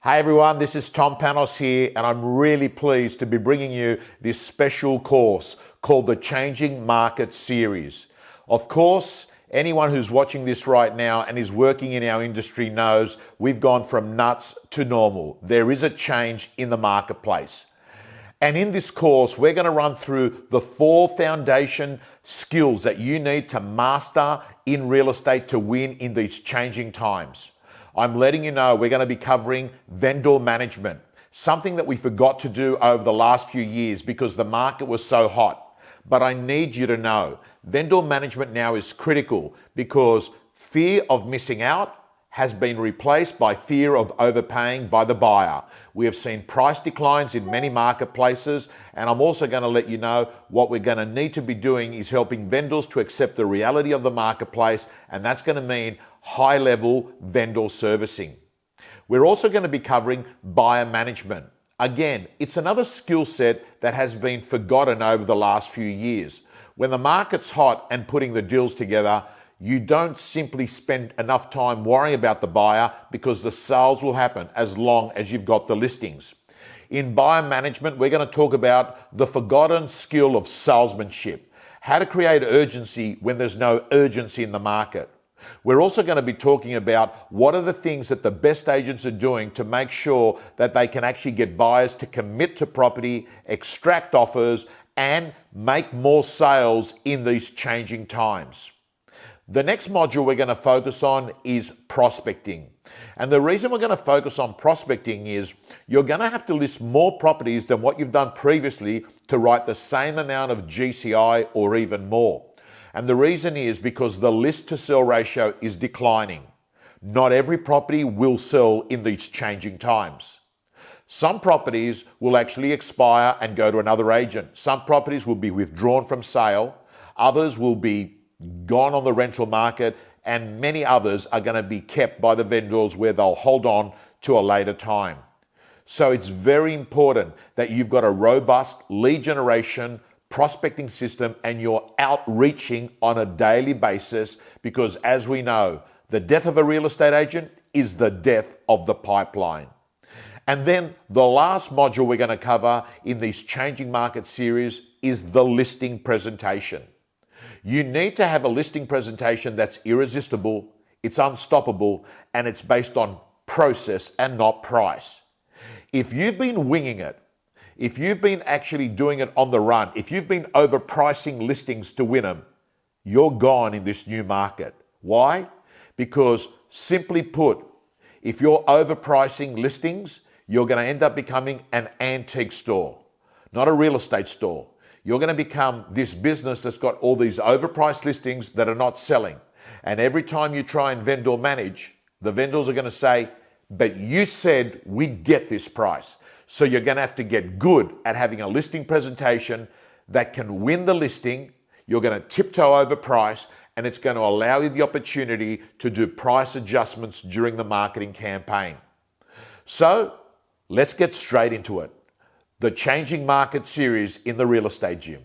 Hey everyone, this is Panos here, and I'm really pleased to be bringing you this special course called the Changing Market Series. Of course, anyone who's watching this right now and is working in our industry knows we've gone from nuts to normal. There is a change in the marketplace. And in this course, we're going to run through the 4 foundation skills that you need to master in real estate to win in these changing times. I'm letting you know we're going to be covering vendor management, something that we forgot to do over the last few years because the market was so hot. But I need you to know vendor management now is critical because fear of missing out has been replaced by fear of overpaying by the buyer. We have seen price declines in many marketplaces, and I'm also going to let you know what we're going to need to be doing is helping vendors to accept the reality of the marketplace, and that's going to mean high-level vendor servicing. We're also going to be covering buyer management. Again, it's another skill set that has been forgotten over the last few years. When the market's hot and putting the deals together, you don't simply spend enough time worrying about the buyer because the sales will happen as long as you've got the listings. In buyer management, we're going to talk about the forgotten skill of salesmanship, how to create urgency when there's no urgency in the market. We're also going to be talking about what are the things that the best agents are doing to make sure that they can actually get buyers to commit to property, extract offers, and make more sales in these changing times. The next module we're going to focus on is prospecting. And the reason we're going to focus on prospecting is you're going to have to list more properties than what you've done previously to write the same amount of GCI or even more. And the reason is because the list to sell ratio is declining. Not every property will sell in these changing times. Some properties will actually expire and go to another agent. Some properties will be withdrawn from sale. Others will be gone on the rental market, and many others are going to be kept by the vendors where they'll hold on to a later time. So it's very important that you've got a robust lead generation prospecting system and you're outreaching on a daily basis because, as we know, the death of a real estate agent is the death of the pipeline. And then the last module we're going to cover in this Changing Market series is the listing presentation. You need to have a listing presentation that's irresistible, it's unstoppable, and it's based on process and not price. If you've been winging it, if you've been actually doing it on the run, if you've been overpricing listings to win them, you're gone in this new market. Why? Because simply put, if you're overpricing listings, you're going to end up becoming an antique store, not a real estate store. You're going to become this business that's got all these overpriced listings that are not selling. And every time you try and vendor manage, the vendors are going to say, but you said we'd get this price. So you're going to have to get good at having a listing presentation that can win the listing. You're going to tiptoe over price, and it's going to allow you the opportunity to do price adjustments during the marketing campaign. So let's get straight into it. The Changing Market series in the Real Estate Gym.